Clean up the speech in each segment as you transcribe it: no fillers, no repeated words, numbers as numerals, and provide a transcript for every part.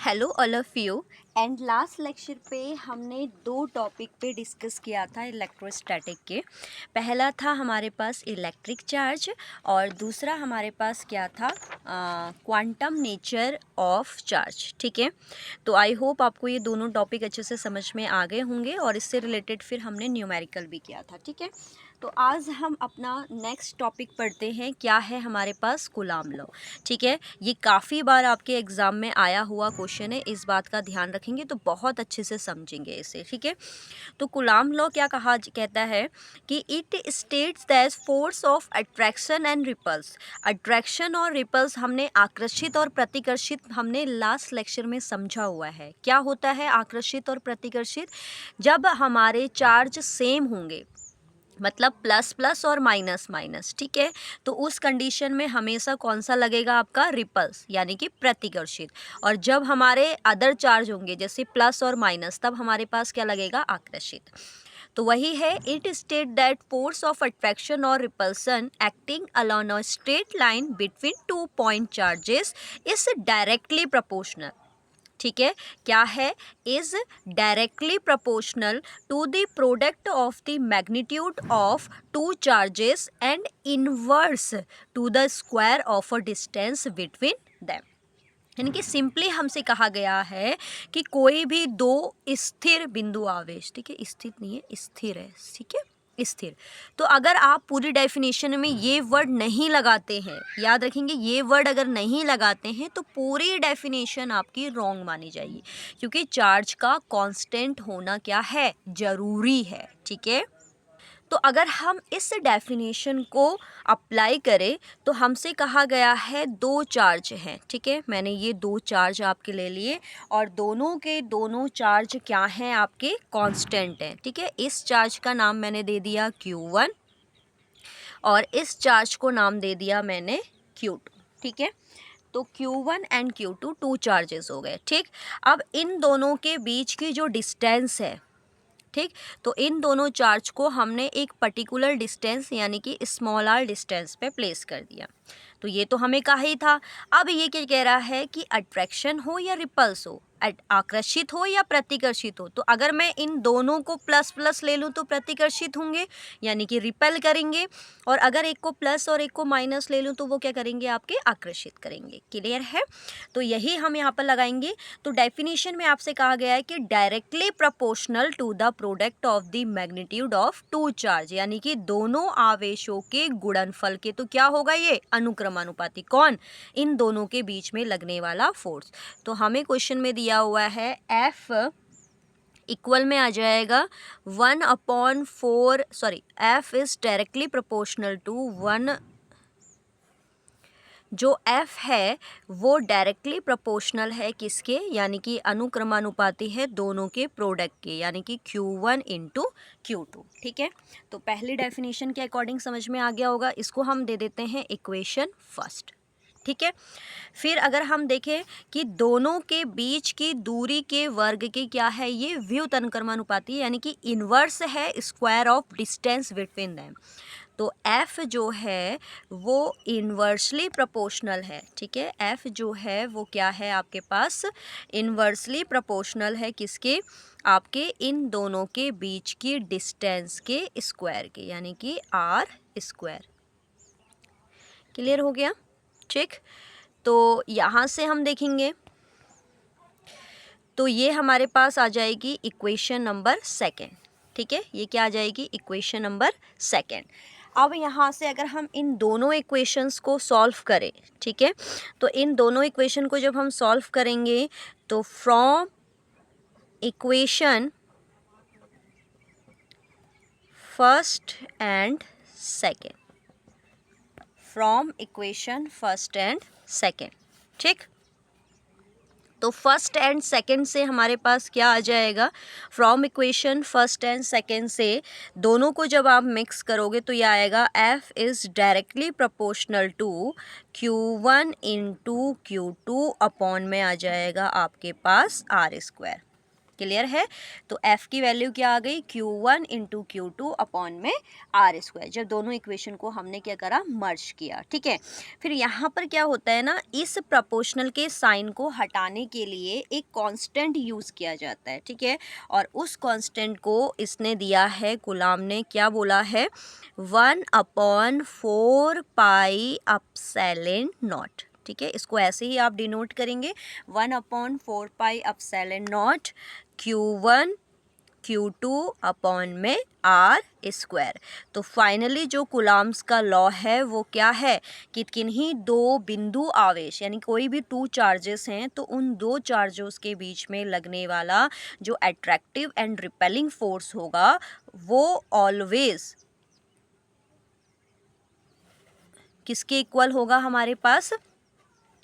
Hello all of you. And last lecture पे हमने दो टॉपिक पे डिस्कस किया था इलेक्ट्रोस्टैटिक के। पहला था हमारे पास इलेक्ट्रिक चार्ज और दूसरा हमारे पास क्या था, क्वांटम नेचर ऑफ चार्ज। ठीक है, तो आई होप आपको ये दोनों टॉपिक अच्छे से समझ में आ गए होंगे और इससे रिलेटेड फिर हमने न्यूमेरिकल भी किया था। ठीक है, तो आज हम अपना नेक्स्ट टॉपिक पढ़ते हैं। क्या है हमारे पास, कूलाम लॉ। ठीक है, ये काफ़ी बार आपके एग्ज़ाम में आया हुआ क्वेश्चन है, इस बात का ध्यान रखेंगे तो बहुत अच्छे से समझेंगे इसे। ठीक है, तो कूलाम लॉ क्या कहता है कि it states that force of attraction and repulse. Attraction और रिपल्स हमने आकर्षित और प्रतिकर्षित हमने लास्ट लेक्चर में समझा हुआ है। क्या होता है आकर्षित और प्रतिकर्षित? जब हमारे चार्ज सेम होंगे, मतलब प्लस प्लस और माइनस माइनस। ठीक है, तो उस कंडीशन में हमेशा कौन सा लगेगा आपका, रिपल्स यानी कि प्रतिकर्षित। और जब हमारे अदर चार्ज होंगे जैसे प्लस और माइनस, तब हमारे पास क्या लगेगा, आकर्षित। तो वही है, it state that force of attraction और repulsion acting along a straight line between 2 point charges is directly proportional. ठीक है, क्या है, is directly proportional to the product of the magnitude of two charges and inverse to the square of a distance between them. यानी कि simply हमसे कहा गया है कि कोई भी दो स्थिर बिंदु आवेश, ठीक है, स्थिर नहीं है, स्थिर है, ठीक है, स्थिर। तो अगर आप पूरी डेफिनेशन में ये वर्ड नहीं लगाते हैं, याद रखेंगे, ये वर्ड अगर नहीं लगाते हैं तो पूरी डेफिनेशन आपकी रॉन्ग मानी जाएगी, क्योंकि चार्ज का कांस्टेंट होना क्या है, जरूरी है। ठीक है, तो अगर हम इस डेफिनेशन को अप्लाई करें तो हमसे कहा गया है दो चार्ज हैं। ठीक है, मैंने ये दो चार्ज आपके ले लिए और दोनों के दोनों चार्ज क्या हैं, आपके कांस्टेंट हैं। ठीक है, इस चार्ज का नाम मैंने दे दिया Q1 और इस चार्ज को नाम दे दिया मैंने Q2। ठीक है, तो Q1 and Q2 two charges हो गए। ठीक, अब इन दोनों के बीच की जो डिस्टेंस है, ठीक, तो इन दोनों चार्ज को हमने एक पर्टिकुलर डिस्टेंस यानी कि स्मॉल आर डिस्टेंस पे प्लेस कर दिया। तो ये तो हमें कहा ही था। अब ये क्या कह रहा है कि अट्रैक्शन हो या रिपल्स हो, आकर्षित हो या प्रतिकर्षित हो, तो अगर मैं इन दोनों को प्लस प्लस ले लूँ तो प्रतिकर्षित होंगे यानी कि रिपेल करेंगे, और अगर एक को प्लस और एक को माइनस ले लूँ तो वो क्या करेंगे, आपके आकर्षित करेंगे। क्लियर है, तो यही हम यहाँ पर लगाएंगे। तो डेफिनेशन में आपसे कहा गया है कि directly proportional to the product of the magnitude of two charge, यानी कि दोनों आवेशों के गुणनफल के, तो क्या होगा ये, अनुक्रमानुपाती। कौन, इन दोनों के बीच में लगने वाला फोर्स। तो हमें क्वेश्चन में दिया हुआ है F इक्वल में आ जाएगा 1/4, sorry, F is directly proportional to 1, जो F है वो डायरेक्टली प्रोपोर्शनल है किसके, यानी कि अनुक्रमानुपाती है दोनों के प्रोडक्ट के, यानी कि Q1 इंटू Q2। ठीक है, तो पहली डेफिनेशन के अकॉर्डिंग समझ में आ गया होगा, इसको हम दे देते हैं इक्वेशन फर्स्ट। ठीक है, फिर अगर हम देखें कि दोनों के बीच की दूरी के वर्ग के क्या है, ये व्युत अनुक्रमानुपाती यानी कि इनवर्स है square of distance between them. तो F जो है वो इन्वर्सली प्रोपोर्शनल है। ठीक है, F जो है वो क्या है आपके पास, इन्वर्सली प्रोपोर्शनल है किसके, आपके इन दोनों के बीच की डिस्टेंस के स्क्वायर के, यानी कि R स्क्वायर। क्लियर हो गया, ठीक। तो यहाँ से हम देखेंगे तो ये हमारे पास आ जाएगी इक्वेशन नंबर सेकेंड। ठीक है, ये क्या आ जाएगी, इक्वेशन नंबर सेकेंड। अब यहाँ से अगर हम इन दोनों इक्वेशंस को सॉल्व करें, ठीक है, तो इन दोनों इक्वेशन को जब हम सॉल्व करेंगे तो from equation first and second, from equation first and second, ठीक। तो फर्स्ट एंड सेकंड से हमारे पास क्या आ जाएगा, from equation first and second से दोनों को जब आप मिक्स करोगे तो ये आएगा F is directly proportional to Q1 into Q2 upon में आ जाएगा आपके पास R स्क्वायर। क्लियर है। तो F की वैल्यू क्या आ गई, Q1 इंटू Q2 अपॉन में R स्क्वायर, जब दोनों इक्वेशन को हमने क्या करा, मर्ज किया। ठीक है, फिर यहाँ पर क्या होता है ना, इस प्रपोर्शनल के साइन को हटाने के लिए एक कांस्टेंट यूज़ किया जाता है। ठीक है, और उस कांस्टेंट को इसने दिया है, गुलाम ने क्या बोला है, 1/4 पाई एप्सिलॉन नॉट। ठीक है, इसको ऐसे ही आप डिनोट करेंगे, 1/4 pi epsilon not Q1 Q2 upon में R स्क्वायर। तो फाइनली जो कुलाम्स का लॉ है वो क्या है कि किन्हीं दो बिंदु आवेश, यानी कोई भी टू चार्जेस हैं तो उन दो चार्जेस के बीच में लगने वाला जो अट्रैक्टिव एंड रिपेलिंग फोर्स होगा वो ऑलवेज किसके इक्वल होगा हमारे पास,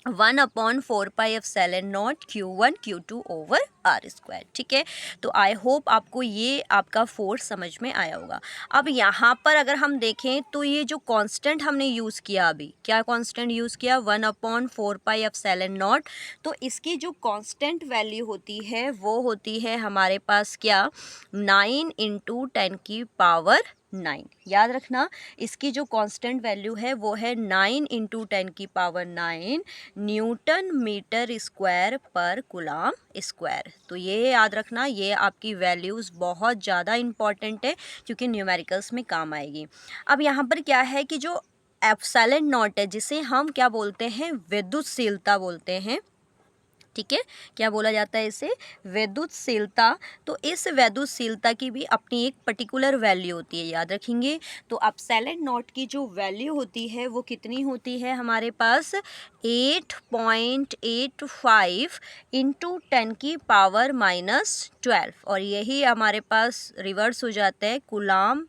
1/4 pi epsilon not Q1 Q2 over R square. ठीक है, तो आई होप आपको ये आपका फोर्स समझ में आया होगा। अब यहाँ पर अगर हम देखें तो ये जो कांस्टेंट हमने यूज़ किया, अभी क्या कांस्टेंट यूज़ किया, 1/4 पाई एप्सिलॉन नॉट, तो इसकी जो कांस्टेंट वैल्यू होती है वो होती है हमारे पास क्या, 9 इंटू 10 की पावर 9। याद रखना, इसकी जो कांस्टेंट वैल्यू है वो है 9 इंटू 10 की पावर 9 न्यूटन मीटर स्क्वायर पर कूलम स्क्वायर। तो ये याद रखना, ये आपकी वैल्यूज़ बहुत ज़्यादा इंपॉर्टेंट है क्योंकि न्यूमेरिकल्स में काम आएगी। अब यहाँ पर क्या है कि जो एप्सिलॉन नॉट है, जिसे हम क्या बोलते हैं, विद्युतशीलता बोलते हैं। ठीक है, क्या बोला जाता है इसे, विद्युतशीलता। तो इस विद्युतशीलता की भी अपनी एक पर्टिकुलर वैल्यू होती है, याद रखेंगे। तो एप्सिलॉन नॉट की जो वैल्यू होती है वो कितनी होती है हमारे पास, 8.85 इंटू 10 की पावर -12, और यही हमारे पास रिवर्स हो जाता है coulomb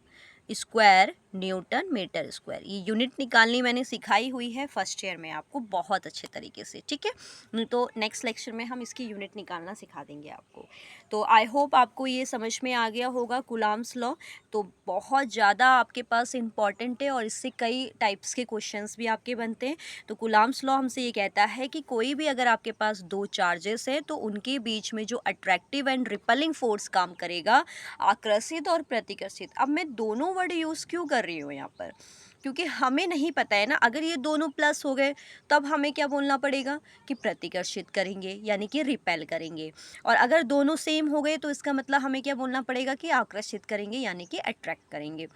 square newton metre square. ये यूनिट निकालनी मैंने सिखाई हुई है फर्स्ट ईयर में आपको बहुत अच्छे तरीके से। ठीक है, तो नेक्स्ट लेक्चर में हम इसकी यूनिट निकालना सिखा देंगे आपको। तो आई होप आपको ये समझ में आ गया होगा कूलम्स लॉ। तो बहुत ज़्यादा आपके पास इंपॉर्टेंट है और इससे कई टाइप्स के क्वेश्चंस भी आपके बनते हैं। तो कूलम्स लॉ हमसे ये कहता है कि कोई भी अगर आपके पास दो चार्जेस है तो उनके बीच में जो अट्रैक्टिव एंड रिपेलिंग फोर्स काम करेगा, आकर्षित और प्रतिकर्षित। अब मैं दोनों वर्ड यूज़ क्यों कर रही हूँ यहाँ पर, क्योंकि हमें नहीं पता है ना, अगर ये दोनों प्लस हो गए तब हमें क्या बोलना पड़ेगा कि प्रतिकर्षित करेंगे यानी कि रिपेल करेंगे, और अगर दोनों सेम हो गए तो इसका मतलब हमें क्या बोलना पड़ेगा कि आकर्षित करेंगे यानी कि अट्रैक्ट करेंगे।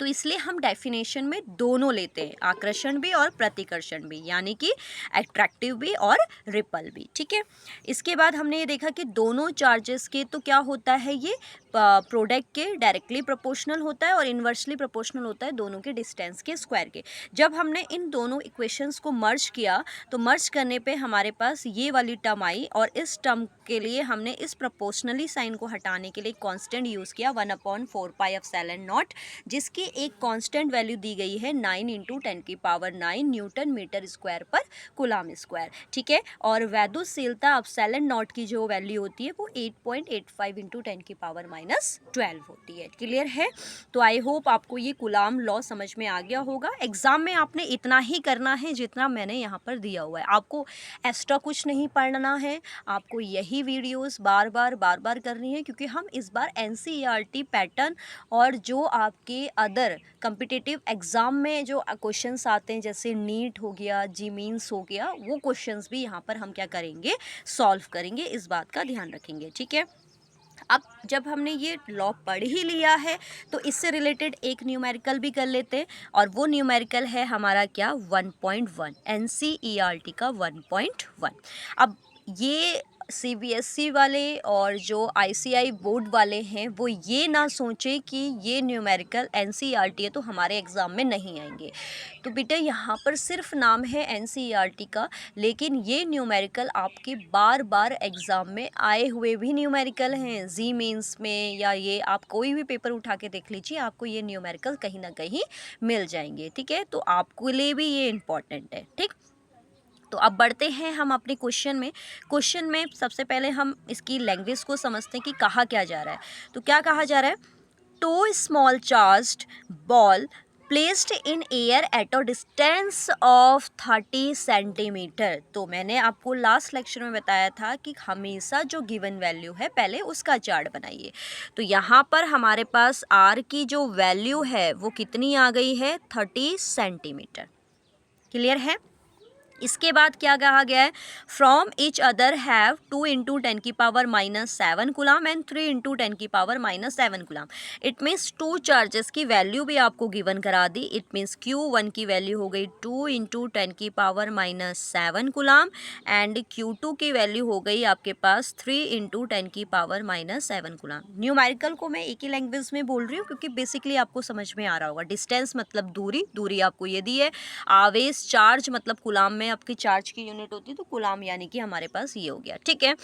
तो इसलिए हम डेफिनेशन में दोनों लेते हैं, आकर्षण भी और प्रतिकर्षण भी, यानी कि अट्रैक्टिव भी और रिपल भी। ठीक है, इसके बाद हमने ये देखा कि दोनों चार्जेस के तो क्या होता है, ये प्रोडक्ट के डायरेक्टली प्रोपोर्शनल होता है और इन्वर्सली प्रोपोर्शनल होता है दोनों के डिस्टेंस के स्क्वायर के। जब हमने इन दोनों इक्वेशंस को मर्ज किया तो मर्ज करने पे हमारे पास ये वाली टर्म आई, और इस टर्म के लिए हमने इस प्रोपोर्शनली साइन को हटाने के लिए कांस्टेंट यूज़ किया 1/4 पाई एप्सिलॉन नॉट, जिसकी एक कांस्टेंट वैल्यू दी गई है 9 इंटू 10 की पावर 9 न्यूटन मीटर स्क्वायर पर कूलम स्क्वायर। ठीक है, और विद्युतशीलता एप्सिलॉन नॉट की जो वैल्यू होती है वो 8.85 इंटू 10 की पावर -12 होती है। क्लियर है, तो आई होप आपको ये कूलम लॉ समझ में आ गया होगा। एग्जाम में आपने इतना ही करना है जितना मैंने यहाँ पर दिया हुआ है, आपको एक्स्ट्रा कुछ नहीं पढ़ना है, आपको यही वीडियोस बार बार करनी है, क्योंकि हम इस बार NCERT पैटर्न और जो आपके अदर कम्पिटिटिव एग्ज़ाम में जो क्वेश्चंस आते हैं जैसे नीट हो गया, जी मीन्स हो गया, वो क्वेश्चंस भी यहाँ पर हम क्या करेंगे, सॉल्व करेंगे, इस बात का ध्यान रखेंगे। ठीक है, अब जब हमने ये लॉ पढ़ ही लिया है तो इससे रिलेटेड एक न्यूमेरिकल भी कर लेते हैं, और वो न्यूमेरिकल है हमारा क्या, 1.1, NCERT का 1.1। अब ये CBSE वाले और जो ICI बोर्ड वाले हैं वो ये ना सोचें कि ये न्यूमेरिकल NCERT है तो हमारे एग्ज़ाम में नहीं आएंगे। तो बेटा यहाँ पर सिर्फ नाम है NCERT का, लेकिन ये न्यूमेरिकल आपके बार एग्ज़ाम में आए हुए भी न्यूमेरिकल हैं, जी मेंस में, या ये आप कोई भी पेपर उठा के देख लीजिए, आपको ये न्यूमेरिकल कहीं ना कहीं मिल जाएंगे। ठीक है, तो आपके लिए भी ये इम्पॉर्टेंट है। ठीक, तो अब बढ़ते हैं हम अपने क्वेश्चन में सबसे पहले हम इसकी लैंग्वेज को समझते हैं कि कहा क्या जा रहा है। तो क्या कहा जा रहा है, two small charged ball placed in air at a distance of 30 centimetre. तो मैंने आपको लास्ट लेक्चर में बताया था कि हमेशा जो गिवन वैल्यू है पहले उसका चार्ट बनाइए। तो यहाँ पर हमारे पास आर की जो वैल्यू है वो कितनी आ गई है, 30 सेंटीमीटर। क्लियर है। इसके बाद क्या कहा गया है, from each other have 2 into 10 की पावर -7 कूलाम एंड 3 इंटू 10 की power -7 coulomb. It means two charges की वैल्यू भी आपको गिवन करा दी। इट मीन्स Q1 की वैल्यू हो गई 2 इंटू 10 की पावर -7 कूलाम एंड Q2 की वैल्यू हो गई आपके पास 3 इंटू 10 की पावर -7 कूलाम। न्यूमेरिकल को मैं एक ही लैंग्वेज में बोल रही हूँ क्योंकि बेसिकली आपको समझ में आ रहा होगा। डिस्टेंस मतलब दूरी, दूरी आपको ये दी है। आवेश चार्ज मतलब कूलाम में आपकी चार्ज की यूनिट होती है, तो कूलाम यानी कि हमारे पास ये हो गया। ठीक है।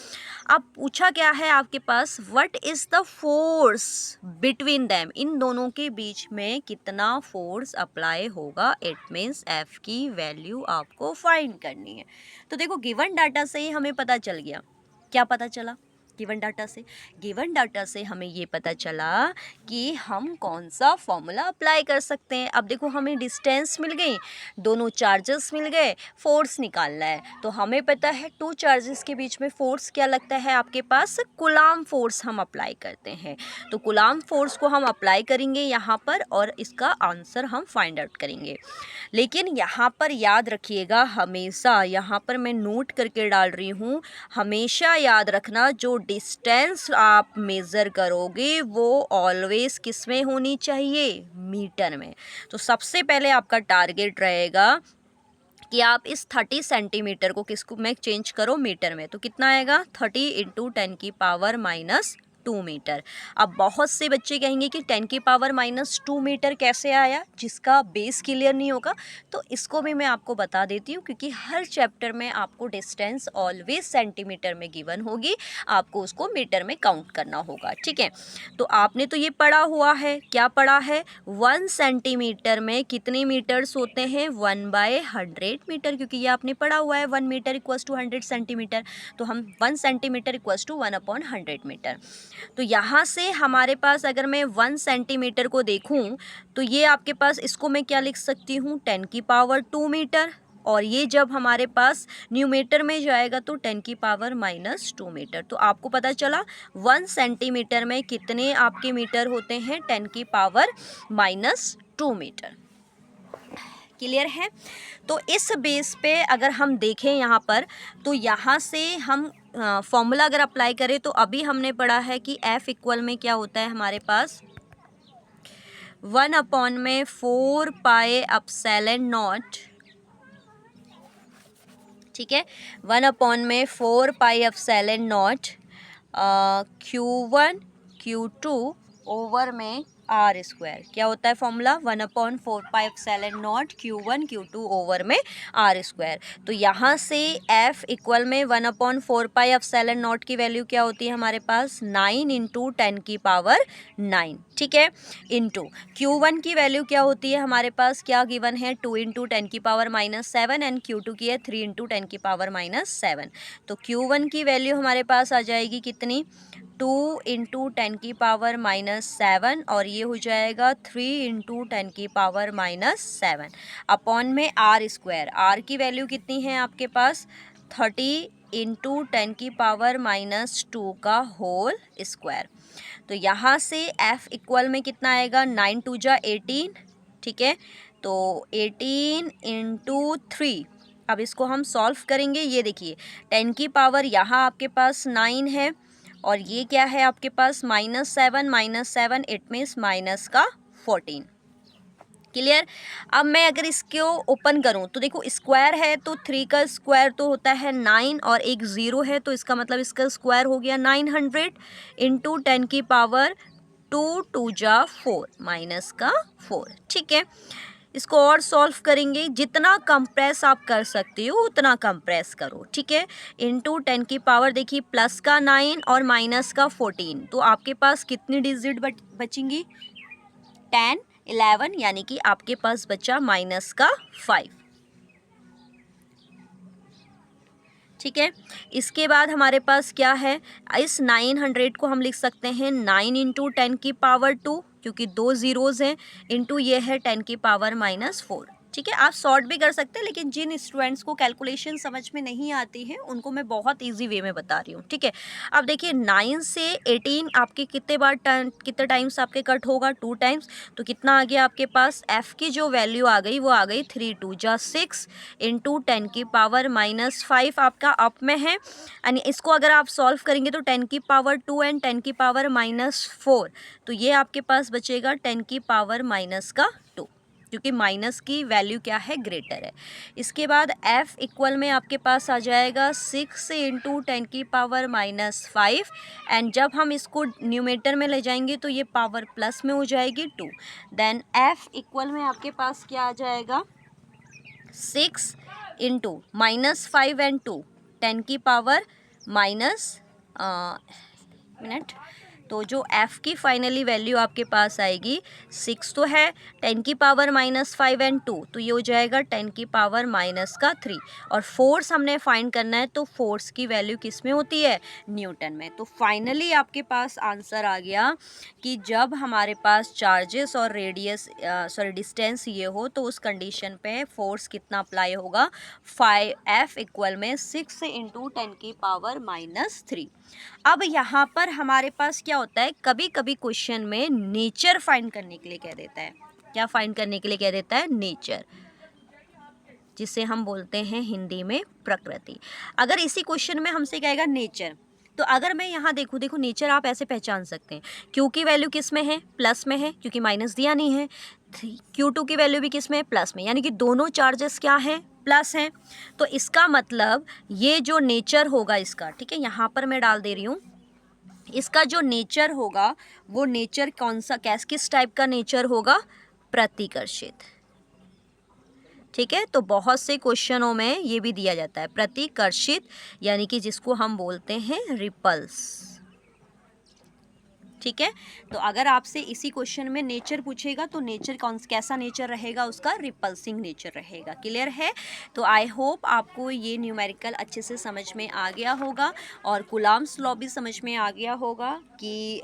अब पूछा क्या है आपके पास, what is the force between them, इन दोनों के बीच में कितना फोर्स अप्लाई होगा। इट मीन्स एफ की वैल्यू आपको फाइंड करनी है। तो देखो गिवन डाटा से ही हमें पता चल गया। क्या पता चला गिवन डाटा से हमें ये पता चला कि हम कौन सा फॉर्मूला अप्लाई कर सकते हैं। अब देखो हमें डिस्टेंस मिल गई, दोनों चार्जेस मिल गए, फोर्स निकालना है। तो हमें पता है टू चार्जेस के बीच में फोर्स क्या लगता है आपके पास, कूलाम फोर्स हम अप्लाई करते हैं। तो कूलाम फोर्स को हम अप्लाई करेंगे यहाँ पर और इसका आंसर हम फाइंड आउट करेंगे। लेकिन यहाँ पर याद रखिएगा, हमेशा यहाँ पर मैं नोट करके डाल रही हूँ, हमेशा याद रखना जो डिस्टेंस आप मेज़र करोगे वो ऑलवेज किस में होनी चाहिए, मीटर में। तो सबसे पहले आपका टारगेट रहेगा कि आप इस 30 सेंटीमीटर को किसको में चेंज करो, मीटर में। तो कितना आएगा, 30 इंटू 10 की पावर -2 मीटर। अब बहुत से बच्चे कहेंगे कि 10 की पावर -2 मीटर कैसे आया, जिसका बेस क्लियर नहीं होगा। तो इसको भी मैं आपको बता देती हूँ, क्योंकि हर चैप्टर में आपको डिस्टेंस ऑलवेज सेंटीमीटर में गिवन होगी, आपको उसको मीटर में काउंट करना होगा। ठीक है। तो आपने तो ये पढ़ा हुआ है, क्या पढ़ा है, 1 सेंटीमीटर में कितने मीटर्स होते हैं, 1/100 मीटर, क्योंकि ये आपने पढ़ा हुआ है 1 मीटर इक्वल्स टू 100 सेंटीमीटर। तो हम 1 सेंटीमीटर इक्वल्स टू 1/100 मीटर। तो यहाँ से हमारे पास अगर मैं 1 सेंटीमीटर को देखूँ तो ये आपके पास, इसको मैं क्या लिख सकती हूँ, 10 की पावर 2 मीटर। और ये जब हमारे पास न्यूमीटर में जाएगा तो 10 की पावर -2 मीटर। तो आपको पता चला 1 सेंटीमीटर में कितने आपके मीटर होते हैं, 10 की पावर -2 मीटर। क्लियर है। तो इस बेस पे अगर हम देखें यहाँ पर, तो यहाँ से हम फॉर्मूला अगर अप्लाई करें तो अभी हमने पढ़ा है कि F इक्वल में क्या होता है हमारे पास, 1/4 पाई एप्सिलॉन नॉट। ठीक है, 1/4 pi epsilon not Q1 Q2 over में आर स्क्वायर। क्या होता है formula, 1/4 pi epsilon not Q1 Q2 over में आर स्क्वायर। तो यहाँ से F इक्वल में 1/4 पाई एप्सिलॉन नॉट की वैल्यू क्या होती है हमारे पास, 9 इंटू 10 की पावर 9। ठीक है, इंटू Q1 की वैल्यू क्या होती है हमारे पास, क्या गिवन है, 2 इंटू 10 की पावर -7 एंड Q2 की है 3 इंटू 10 की पावर -7। तो Q1 की वैल्यू हमारे पास आ जाएगी कितनी, 2 इंटू 10 की पावर -7 और ये हो जाएगा 3 इंटू 10 की पावर -7 अपॉन में आर स्क्वायर। आर की वैल्यू कितनी है आपके पास, 30 इंटू 10 की पावर -2 का होल स्क्वायर। तो यहाँ से F इक्वल में कितना आएगा, 9 2 जा 18। ठीक है, तो 18 इंटू 3। अब इसको हम सॉल्व करेंगे। ये देखिए 10 की पावर यहाँ आपके पास 9 है और ये क्या है आपके पास, -7 इट मीन्स माइनस का 14। क्लियर। अब मैं अगर इसको ओपन करूं तो देखो स्क्वायर है तो 3 का स्क्वायर तो होता है 9 और एक 0 है, तो इसका मतलब इसका स्क्वायर हो गया 900 इंटू 10 की पावर 2 2 जा 4 माइनस का 4। ठीक है, इसको और सॉल्व करेंगे, जितना कंप्रेस आप कर सकते हो उतना कंप्रेस करो। ठीक है, इंटू 10 की पावर देखिए प्लस का 9 और माइनस का 14, तो आपके पास कितनी डिजिट बचेंगी, 10 11, यानी कि आपके पास बचा माइनस का 5। ठीक है। इसके बाद हमारे पास क्या है, इस 900 को हम लिख सकते हैं 9 इंटू 10⁻², क्योंकि 2 ज़ीरोज़ हैं, इंटू ये है 10⁻⁻4। ठीक है, आप शॉर्ट भी कर सकते हैं, लेकिन जिन स्टूडेंट्स को कैलकुलेशन समझ में नहीं आती है उनको मैं बहुत इजी वे में बता रही हूँ। ठीक है, अब देखिए 9 से 18 आपके कितने टाइम्स आपके कट होगा, 2 टाइम्स, तो कितना आ गया आपके पास, f की जो वैल्यू आ गई वो आ गई 3 2 जा 6 इंटू 10⁻⁻5 आपका अप में है, यानी इसको अगर आप सॉल्व करेंगे तो 10⁻² एंड 10⁻⁻4, तो ये आपके पास बचेगा 10⁻⁻2, क्योंकि माइनस की वैल्यू क्या है, ग्रेटर है। इसके बाद f इक्वल में आपके पास आ जाएगा 6 इंटू 10⁻⁻5, एंड जब हम इसको न्यूमेटर में ले जाएंगे तो ये पावर प्लस में हो जाएगी 2। देन f इक्वल में आपके पास क्या आ जाएगा, 6 इंटू -5 एंड 2 10⁻⁻, तो जो f की फाइनली वैल्यू आपके पास आएगी 6 तो है, 10⁻⁻5 एंड 2, तो ये हो जाएगा 10⁻⁻3, और फोर्स हमने फाइंड करना है, तो फोर्स की वैल्यू किस में होती है, न्यूटन में। तो फाइनली आपके पास आंसर आ गया कि जब हमारे पास चार्जेस और रेडियस डिस्टेंस ये हो, तो उस कंडीशन पे फोर्स कितना अप्लाई होगा, f इक्वल में 6 इंटू 10⁻⁻3। अब यहाँ पर हमारे पास क्या होता है, कभी कभी क्वेश्चन में नेचर फाइंड करने के लिए कह देता है, क्या फाइंड करने के लिए कह देता है, नेचर, जिसे हम बोलते हैं हिंदी में प्रकृति। अगर इसी क्वेश्चन में हमसे कहेगा नेचर, तो अगर मैं यहाँ देखो नेचर आप ऐसे पहचान सकते हैं, Q की वैल्यू किस में है, प्लस में है, क्योंकि माइनस दिया नहीं है। Q2 की वैल्यू भी किस में है, प्लस में, यानी कि दोनों चार्जेस क्या हैं, प्लस हैं। तो इसका मतलब ये जो नेचर होगा इसका, ठीक है, यहाँ पर मैं डाल दे रही हूँ, इसका जो नेचर होगा वो नेचर कौन सा, किस टाइप का नेचर होगा, प्रतिकर्षित। ठीक है, तो बहुत से क्वेश्चनों में ये भी दिया जाता है प्रतिकर्षित, यानी कि जिसको हम बोलते हैं रिपल्स। ठीक है, तो अगर आपसे इसी क्वेश्चन में नेचर पूछेगा तो नेचर कैसा नेचर रहेगा, उसका रिपल्सिंग नेचर रहेगा। क्लियर है? तो आई होप आपको ये न्यूमेरिकल अच्छे से समझ में आ गया होगा, और कूलॉम्स लॉ भी समझ में आ गया होगा कि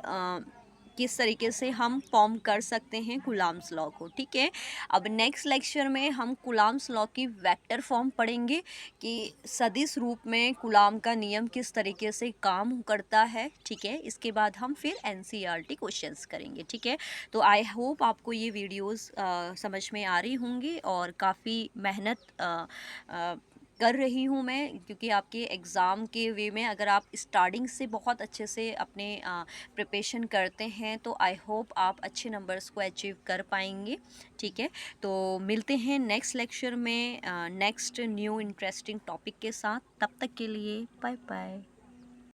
किस तरीके से हम फॉर्म कर सकते हैं कूलॉम्स लॉ को। ठीक है, अब नेक्स्ट लेक्चर में हम कूलॉम्स लॉ की वेक्टर फॉर्म पढ़ेंगे कि सदिश रूप में कूलॉम का नियम किस तरीके से काम करता है। ठीक है, इसके बाद हम फिर एनसीईआरटी क्वेश्चंस करेंगे। ठीक है, तो आई होप आपको ये वीडियोस समझ में आ रही होंगी, और काफ़ी मेहनत कर रही हूँ मैं, क्योंकि आपके एग्ज़ाम के वे में अगर आप स्टार्टिंग से बहुत अच्छे से अपने प्रिपरेशन करते हैं तो आई होप आप अच्छे नंबर्स को अचीव कर पाएंगे। ठीक है, तो मिलते हैं नेक्स्ट लेक्चर में नेक्स्ट न्यू इंटरेस्टिंग टॉपिक के साथ। तब तक के लिए बाय बाय।